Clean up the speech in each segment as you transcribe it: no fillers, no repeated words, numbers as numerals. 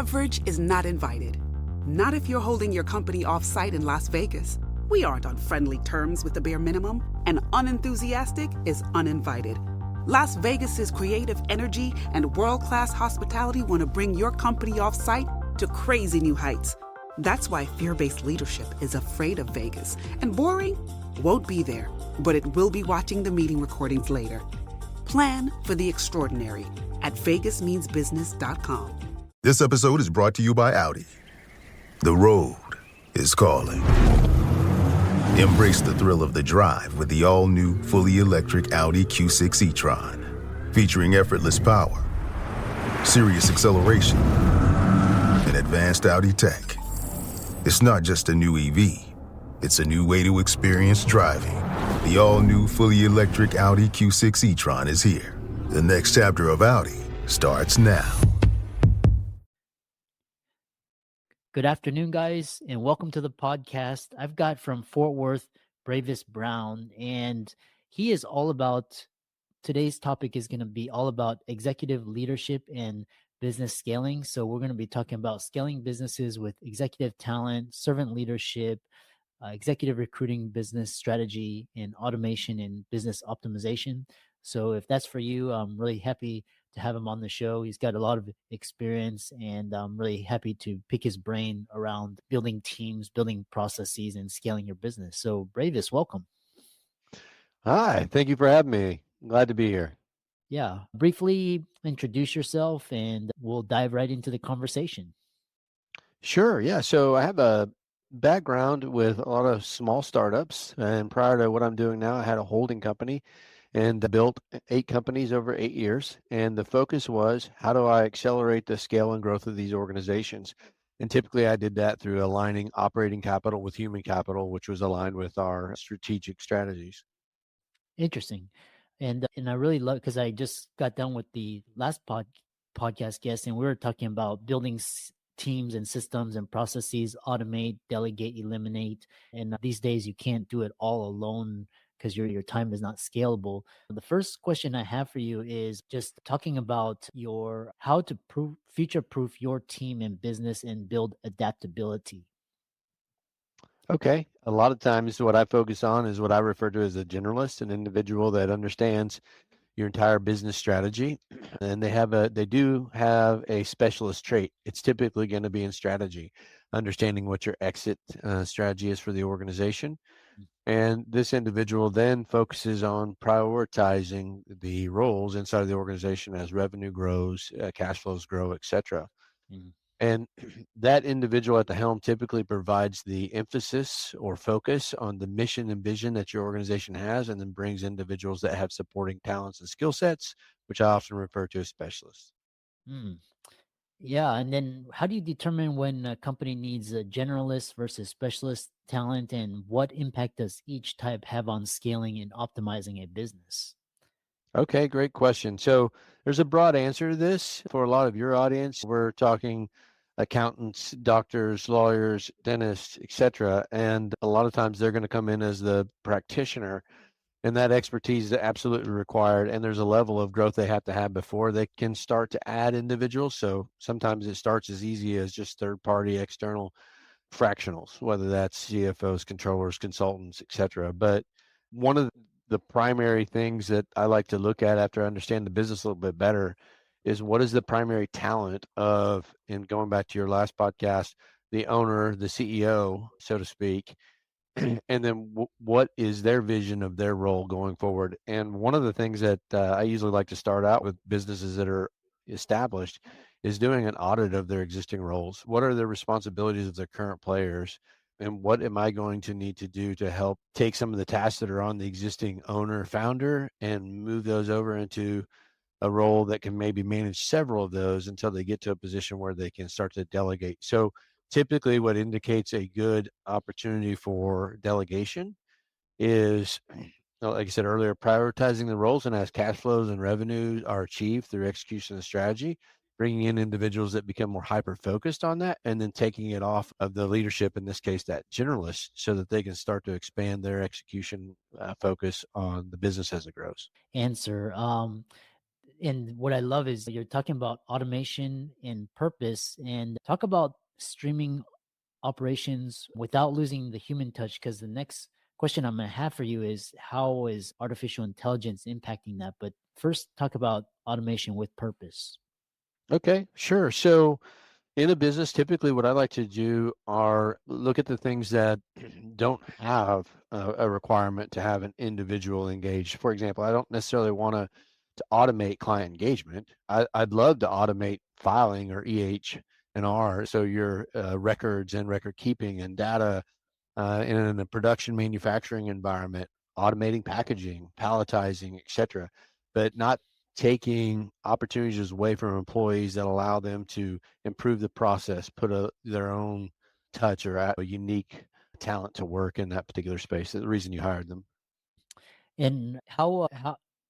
average is not invited. Not if you're holding your company off-site in Las Vegas. We aren't on friendly terms with the bare minimum, and unenthusiastic is uninvited. Las Vegas's creative energy and world-class hospitality want to bring your company off-site to crazy new heights. That's why fear-based leadership is afraid of Vegas, and boring won't be there, but it will be watching the meeting recordings later. Plan for the extraordinary at vegasmeansbusiness.com. This episode is brought to you by Audi. The road is calling. Embrace the thrill of the drive with the all-new, fully electric Audi Q6 e-tron. Featuring effortless power, serious acceleration, and advanced Audi tech. It's not just a new EV, it's a new way to experience driving. The all-new, fully electric Audi Q6 e-tron is here. The next chapter of Audi starts now. Good afternoon, guys, and welcome to the podcast. I've got from Fort Worth, Bravis Brown, and he is all about, today's topic is going to be all about executive leadership and business scaling. So we're going to be talking about scaling businesses with executive talent, servant leadership, executive recruiting, business strategy, and automation and business optimization. So if that's for you, I'm really happy to have him on the show. He's got a lot of experience, and I'm really happy to pick his brain around building teams, building processes, and scaling your business. So Bravis, welcome. Hi, thank you for having me. Glad to be here. Yeah, briefly introduce yourself and we'll dive right into the conversation. Sure, yeah. So I have a background with a lot of small startups, and prior to what I'm doing now, I had a holding company and built 8 companies over 8 years. And the focus was, how do I accelerate the scale and growth of these organizations? And typically I did that through aligning operating capital with human capital, which was aligned with our strategic strategies. Interesting. And I really love, because I just got done with the last podcast guest, and we were talking about building teams and systems and processes, automate, delegate, eliminate. And these days you can't do it all alone because your time is not scalable. The first question I have for you is just talking about how to future-proof your team and business and build adaptability. Okay. A lot of times what I focus on is what I refer to as a generalist, an individual that understands your entire business strategy. And they do have a specialist trait. It's typically going to be in strategy, understanding what your exit strategy is for the organization. And this individual then focuses on prioritizing the roles inside of the organization as revenue grows, cash flows grow, et cetera. Mm. And that individual at the helm typically provides the emphasis or focus on the mission and vision that your organization has, and then brings individuals that have supporting talents and skill sets, which I often refer to as specialists. Mm. Yeah, and then how do you determine when a company needs a generalist versus specialist talent, and what impact does each type have on scaling and optimizing a business? Okay, great question. So there's a broad answer to this. For a lot of your audience, we're talking accountants, doctors, lawyers, dentists, etc. And a lot of times they're going to come in as the practitioner, and that expertise is absolutely required. And there's a level of growth they have to have before they can start to add individuals. So sometimes it starts as easy as just third-party external fractionals, whether that's CFOs, controllers, consultants, etc. But one of the primary things that I like to look at after I understand the business a little bit better is, what is the primary talent of, and going back to your last podcast, the owner, the CEO, so to speak, and then what is their vision of their role going forward. And one of the things that I usually like to start out with businesses that are established is doing an audit of their existing roles. What are the responsibilities of their current players? And what am I going to need to do to help take some of the tasks that are on the existing owner, founder, and move those over into a role that can maybe manage several of those until they get to a position where they can start to delegate. So typically what indicates a good opportunity for delegation is, like I said earlier, prioritizing the roles, and as cash flows and revenues are achieved through execution of strategy, bringing in individuals that become more hyper-focused on that, and then taking it off of the leadership, in this case, that generalist, so that they can start to expand their execution focus on the business as it grows. Answer. And what I love is you're talking about automation and purpose, and talk about streaming operations without losing the human touch. Because the next question I'm going to have for you is, how is artificial intelligence impacting that? But first, talk about automation with purpose. Okay, sure. So in a business, typically what I like to do are look at the things that don't have a requirement to have an individual engaged. For example, I don't necessarily want to automate client engagement. I'd love to automate filing or and R, so your records and record keeping and data in a production manufacturing environment, automating packaging, palletizing, etc., but not taking opportunities away from employees that allow them to improve the process, put their own touch or a unique talent to work in that particular space. The reason you hired them. And how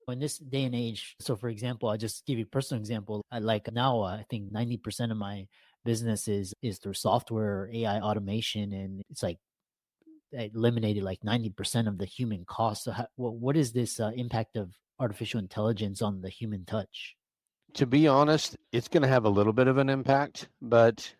in this day and age, so for example, I just give you a personal example. I like now, I think 90% of my business is through software or AI automation, and it's like eliminated like 90% of the human cost. So what is this impact of artificial intelligence on the human touch? To be honest, it's going to have a little bit of an impact, but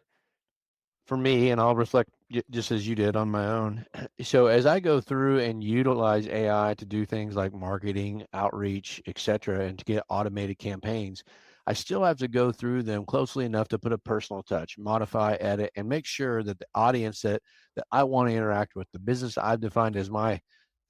for me, and I'll reflect just as you did on my own. So as I go through and utilize AI to do things like marketing, outreach, etc., and to get automated campaigns, I still have to go through them closely enough to put a personal touch, modify, edit, and make sure that the audience that I want to interact with, the business I've defined as my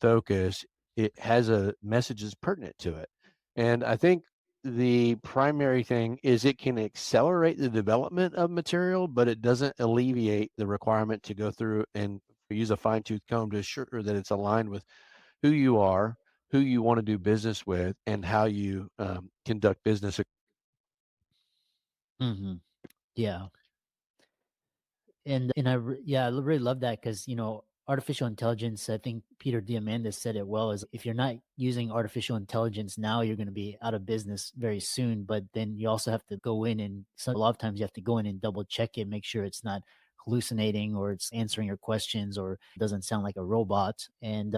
focus, it has a message that's pertinent to it. And I think the primary thing is it can accelerate the development of material, but it doesn't alleviate the requirement to go through and use a fine-tooth comb to ensure that it's aligned with who you are, who you want to do business with, and how you conduct business. Mm-hmm. Yeah. And yeah, I really love that, because artificial intelligence, I think Peter Diamandis said it well, is if you're not using artificial intelligence now, you're going to be out of business very soon. But then you also have to go in, and a lot of times you have to go in and double check it, make sure it's not hallucinating or it's answering your questions or doesn't sound like a robot. And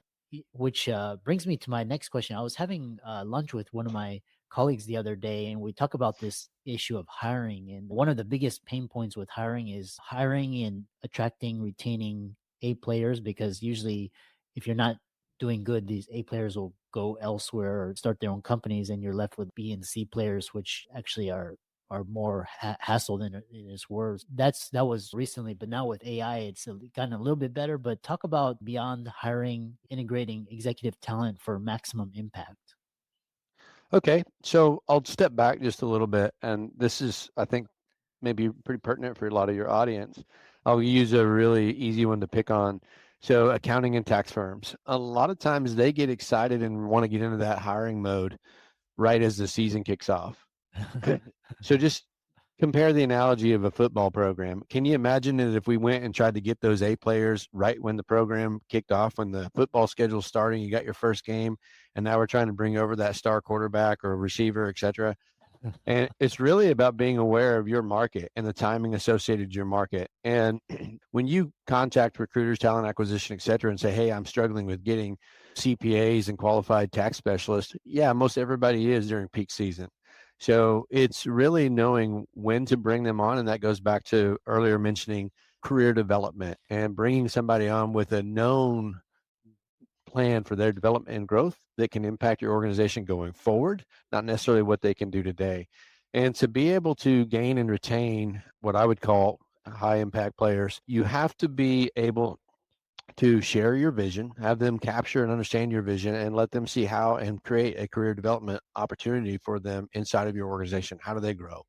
which brings me to my next question. I was having lunch with one of my colleagues the other day, and we talk about this issue of hiring. And one of the biggest pain points with hiring is hiring and attracting, retaining A players, because usually if you're not doing good, these A players will go elsewhere or start their own companies, and you're left with B and C players, which actually are more hassle than it's worth. That was recently, but now with AI, it's gotten a little bit better. But talk about beyond hiring, integrating executive talent for maximum impact. Okay, so I'll step back just a little bit, and this is, I think, maybe pretty pertinent for a lot of your audience. I'll use a really easy one to pick on. So accounting and tax firms, a lot of times they get excited and want to get into that hiring mode right as the season kicks off. So just compare the analogy of a football program. Can you imagine that if we went and tried to get those A players right when the program kicked off, when the football schedule's starting, you got your first game, and now we're trying to bring over that star quarterback or receiver, et cetera. And it's really about being aware of your market and the timing associated with your market. And when you contact recruiters, talent acquisition, et cetera, and say, hey, I'm struggling with getting CPAs and qualified tax specialists, yeah, most everybody is during peak season. So it's really knowing when to bring them on. And that goes back to earlier mentioning career development and bringing somebody on with a known plan for their development and growth that can impact your organization going forward, not necessarily what they can do today. And to be able to gain and retain what I would call high impact players, you have to be able to share your vision, have them capture and understand your vision, and let them see how and create a career development opportunity for them inside of your organization. How do they grow?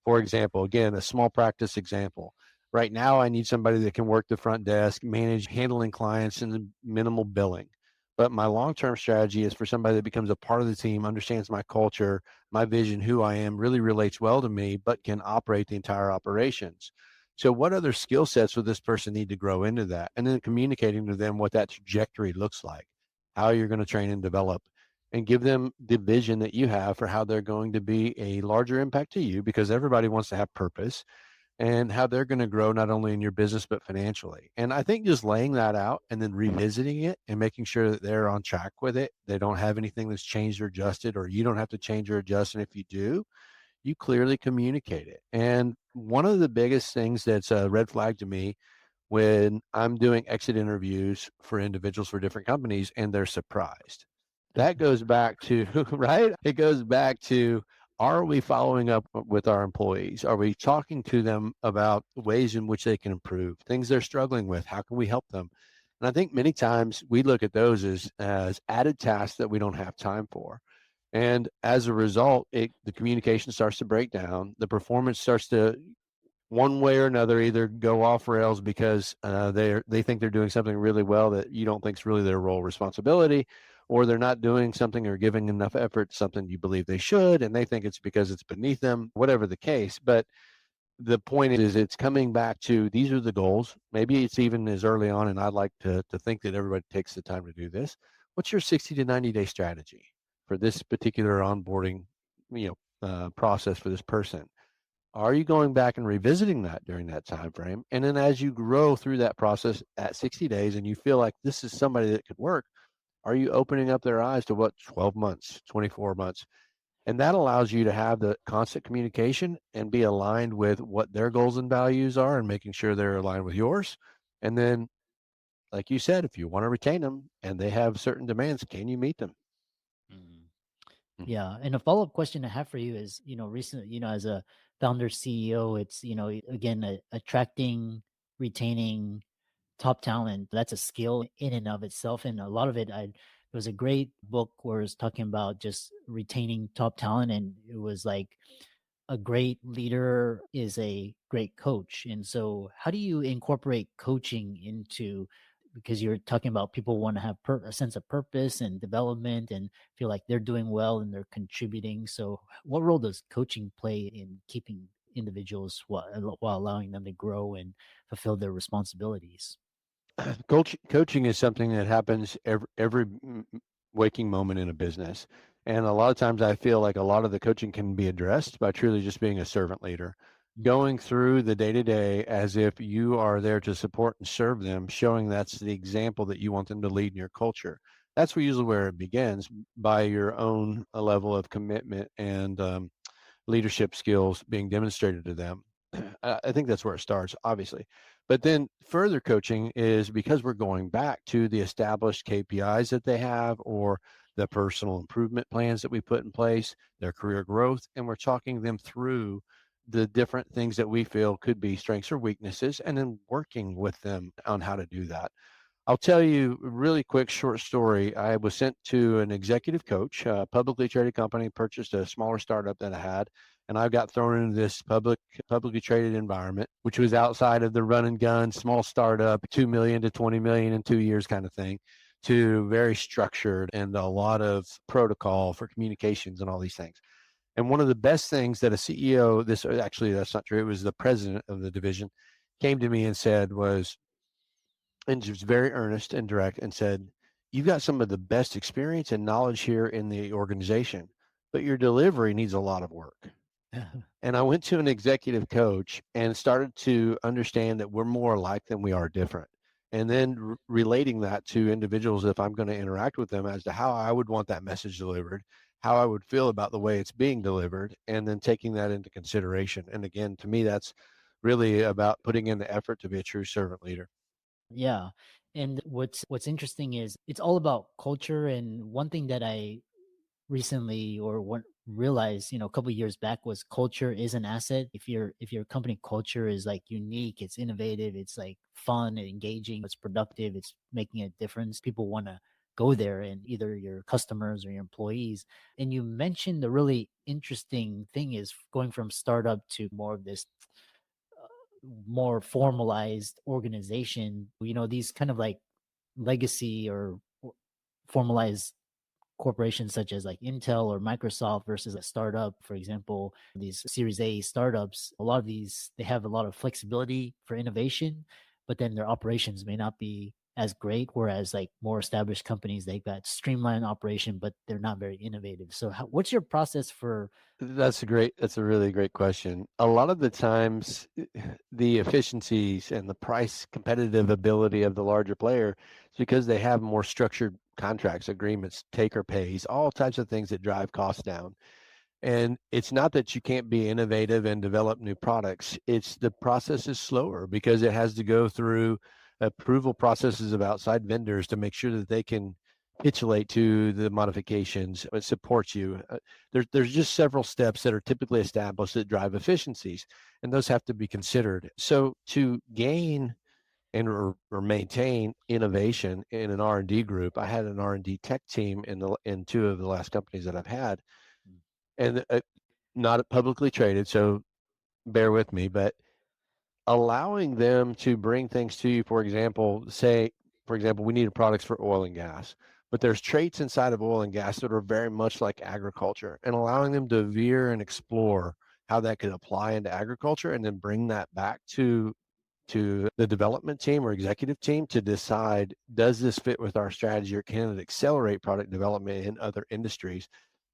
For example, again, a small practice example. Right now, I need somebody that can work the front desk, manage handling clients and minimal billing. But my long-term strategy is for somebody that becomes a part of the team, understands my culture, my vision, who I am, really relates well to me, but can operate the entire operations. So what other skill sets would this person need to grow into that? And then communicating to them what that trajectory looks like, how you're going to train and develop, and give them the vision that you have for how they're going to be a larger impact to you, because everybody wants to have purpose. and how they're going to grow not only in your business but financially. And I think just laying that out and then revisiting it and making sure that they're on track with it, they don't have anything that's changed or adjusted, or you don't have to change or adjust. And if you do, you clearly communicate it. And one of the biggest things that's a red flag to me when I'm doing exit interviews for individuals for different companies and they're surprised. That goes back to, right? It goes back to, are we following up with our employees? Are we talking to them about ways in which they can improve, things they're struggling with? How can we help them? And I think many times we look at those as added tasks that we don't have time for. And as a result, the communication starts to break down. The performance starts to, one way or another, either go off rails because they think they're doing something really well that you don't think is really their role responsibility, or they're not doing something or giving enough effort to something you believe they should, and they think it's because it's beneath them, whatever the case. But the point is it's coming back to, these are the goals. Maybe it's even as early on, and I'd like to think that everybody takes the time to do this. What's your 60 to 90-day strategy for this particular onboarding process for this person? Are you going back and revisiting that during that time frame? And then as you grow through that process at 60 days and you feel like this is somebody that could work, are you opening up their eyes to what, 12 months, 24 months? And that allows you to have the constant communication and be aligned with what their goals and values are and making sure they're aligned with yours. And then, like you said, if you want to retain them and they have certain demands, can you meet them? Yeah. And a follow-up question I have for you is, recently, as a founder CEO, it's, again, attracting, retaining top talent. That's a skill in and of itself. And a lot of it, there was a great book where it's talking about just retaining top talent. And it was like, a great leader is a great coach. And so how do you incorporate coaching into, because you're talking about people want to have a sense of purpose and development and feel like they're doing well and they're contributing. So what role does coaching play in keeping individuals while allowing them to grow and fulfill their responsibilities? Coaching is something that happens every waking moment in a business. And a lot of times I feel like a lot of the coaching can be addressed by truly just being a servant leader, going through the day to day as if you are there to support and serve them, showing that's the example that you want them to lead in your culture. That's usually where it begins, by your own level of commitment and leadership skills being demonstrated to them. I think that's where it starts, obviously. But then further coaching is because we're going back to the established KPIs that they have, or the personal improvement plans that we put in place, their career growth, and we're talking them through the different things that we feel could be strengths or weaknesses, and then working with them on how to do that. I'll tell you a really quick short story. I was sent to an executive coach, a publicly traded company, purchased a smaller startup that I had, and I got thrown into this publicly traded environment, which was outside of the run and gun, small startup, 2 million to 20 million in 2 years kind of thing, to very structured and a lot of protocol for communications and all these things. And one of the best things that a CEO, that's not true, it was the president of the division, came to me and said was, and she was very earnest and direct, and said, "You've got some of the best experience and knowledge here in the organization, but your delivery needs a lot of work." And I went to an executive coach and started to understand that we're more alike than we are different. And then relating that to individuals, if I'm going to interact with them, as to how I would want that message delivered, how I would feel about the way it's being delivered, and then taking that into consideration. And again, to me, that's really about putting in the effort to be a true servant leader. Yeah. And what's interesting is it's all about culture. And one thing that I recently realized, a couple of years back, was culture is an asset. If your company culture is like unique, it's innovative, it's like fun and engaging, it's productive, it's making a difference, people want to go there, and either your customers or your employees. And you mentioned the really interesting thing is going from startup to more of this more formalized organization. These kind of like legacy or formalized corporations such as like Intel or Microsoft versus a startup, for example, these Series A startups, a lot of these, they have a lot of flexibility for innovation, but then their operations may not be as great, whereas like more established companies, they've got streamlined operation, but they're not very innovative. So what's your process for? That's a really great question. A lot of the times, the efficiencies and the price competitive ability of the larger player is because they have more structured contracts, agreements, take or pays, all types of things that drive costs down. And it's not that you can't be innovative and develop new products. It's the process is slower because it has to go through approval processes of outside vendors to make sure that they can capitulate to the modifications. It supports you. There's just several steps that are typically established that drive efficiencies, and those have to be considered. So to gain or maintain innovation in an R&D group, I had an R&D tech team in two of the last companies that I've had, and not publicly traded, so bear with me, but allowing them to bring things to you, for example, we needed products for oil and gas, but there's traits inside of oil and gas that are very much like agriculture, and allowing them to veer and explore how that could apply into agriculture and then bring that back to the development team or executive team to decide, does this fit with our strategy or can it accelerate product development in other industries?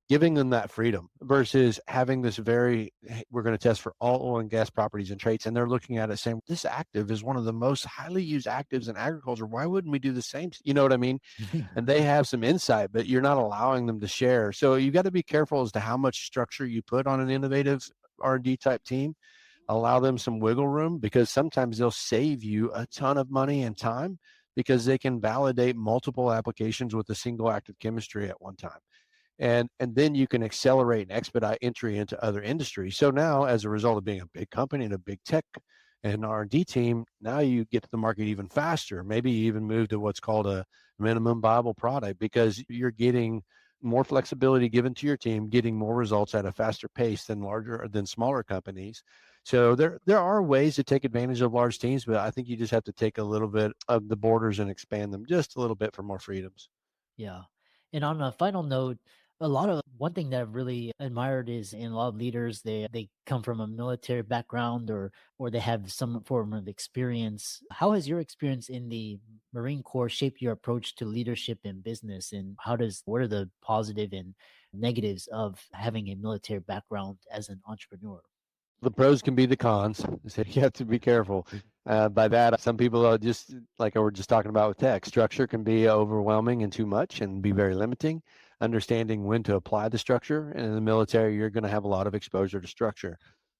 Giving them that freedom versus having this we're going to test for all oil and gas properties and traits, and they're looking at it saying, this active is one of the most highly used actives in agriculture. Why wouldn't we do the same? You know what I mean? And they have some insight, but you're not allowing them to share. So you got to be careful as to how much structure you put on an innovative R&D type team. Allow them some wiggle room, because sometimes they'll save you a ton of money and time because they can validate multiple applications with a single active chemistry at one time. And then you can accelerate and expedite entry into other industries. So now, as a result of being a big company and a big tech and R&D team, now you get to the market even faster. Maybe you even move to what's called a minimum viable product, because you're getting more flexibility given to your team, getting more results at a faster pace than smaller companies. So there are ways to take advantage of large teams, but I think you just have to take a little bit of the borders and expand them just a little bit for more freedoms. Yeah. And on a final note, one thing that I've really admired is in a lot of leaders, they come from a military background or they have some form of experience. How has your experience in the Marine Corps shaped your approach to leadership in business? And what are the positive and negatives of having a military background as an entrepreneur? The pros can be the cons, so you have to be careful. By that, some people are just like we're just talking about with tech. Structure can be overwhelming and too much and be very limiting. Understanding when to apply the structure, and in the military, you're going to have a lot of exposure to structure.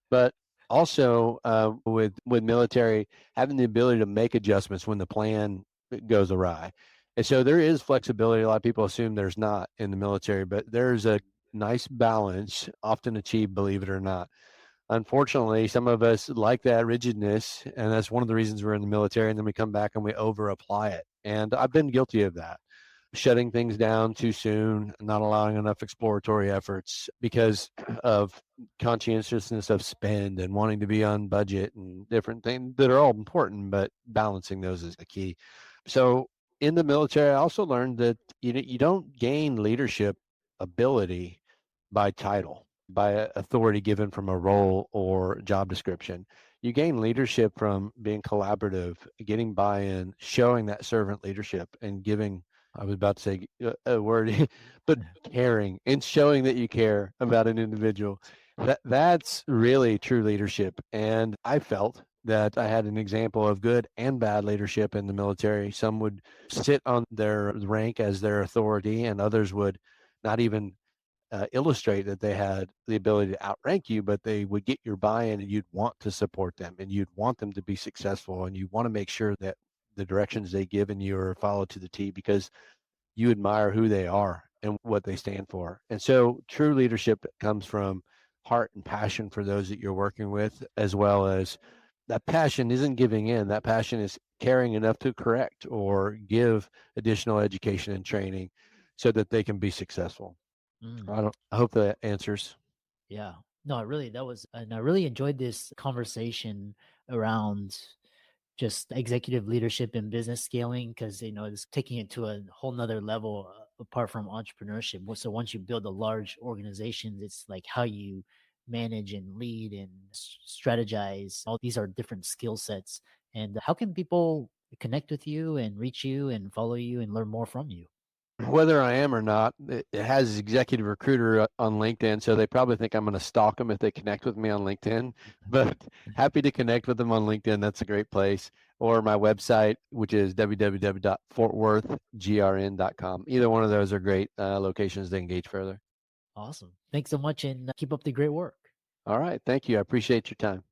But also, with military, having the ability to make adjustments when the plan goes awry. And so there is flexibility. A lot of people assume there's not in the military, but there's a nice balance, often achieved, believe it or not. Unfortunately, some of us like that rigidness, and that's one of the reasons we're in the military, and then we come back and we over apply it. And I've been guilty of that, shutting things down too soon, not allowing enough exploratory efforts because of conscientiousness of spend and wanting to be on budget and different things that are all important, but balancing those is the key. So in the military, I also learned that you don't gain leadership ability by title, by authority given from a role or job description. You gain leadership from being collaborative, getting buy-in, showing that servant leadership, and giving, I was about to say a word, but caring and showing that you care about an individual. That's really true leadership. And I felt that I had an example of good and bad leadership in the military. Some would sit on their rank as their authority, and others would not even illustrate that they had the ability to outrank you, but they would get your buy-in, and you'd want to support them, and you'd want them to be successful, and you want to make sure that the directions they give in you are followed to the T, because you admire who they are and what they stand for. And so true leadership comes from heart and passion for those that you're working with, as well as that passion isn't giving in. That passion is caring enough to correct or give additional education and training so that they can be successful. Mm. I hope that answers. Yeah. No, and I really enjoyed this conversation around just executive leadership and business scaling, because it's taking it to a whole nother level apart from entrepreneurship. So once you build a large organization, it's like how you manage and lead and strategize. All these are different skill sets. And how can people connect with you and reach you and follow you and learn more from you? Whether I am or not, it has executive recruiter on LinkedIn, so they probably think I'm going to stalk them if they connect with me on LinkedIn. But happy to connect with them on LinkedIn. That's a great place. Or my website, which is www.fortworthgrn.com. Either one of those are great locations to engage further. Awesome. Thanks so much, and keep up the great work. All right. Thank you. I appreciate your time.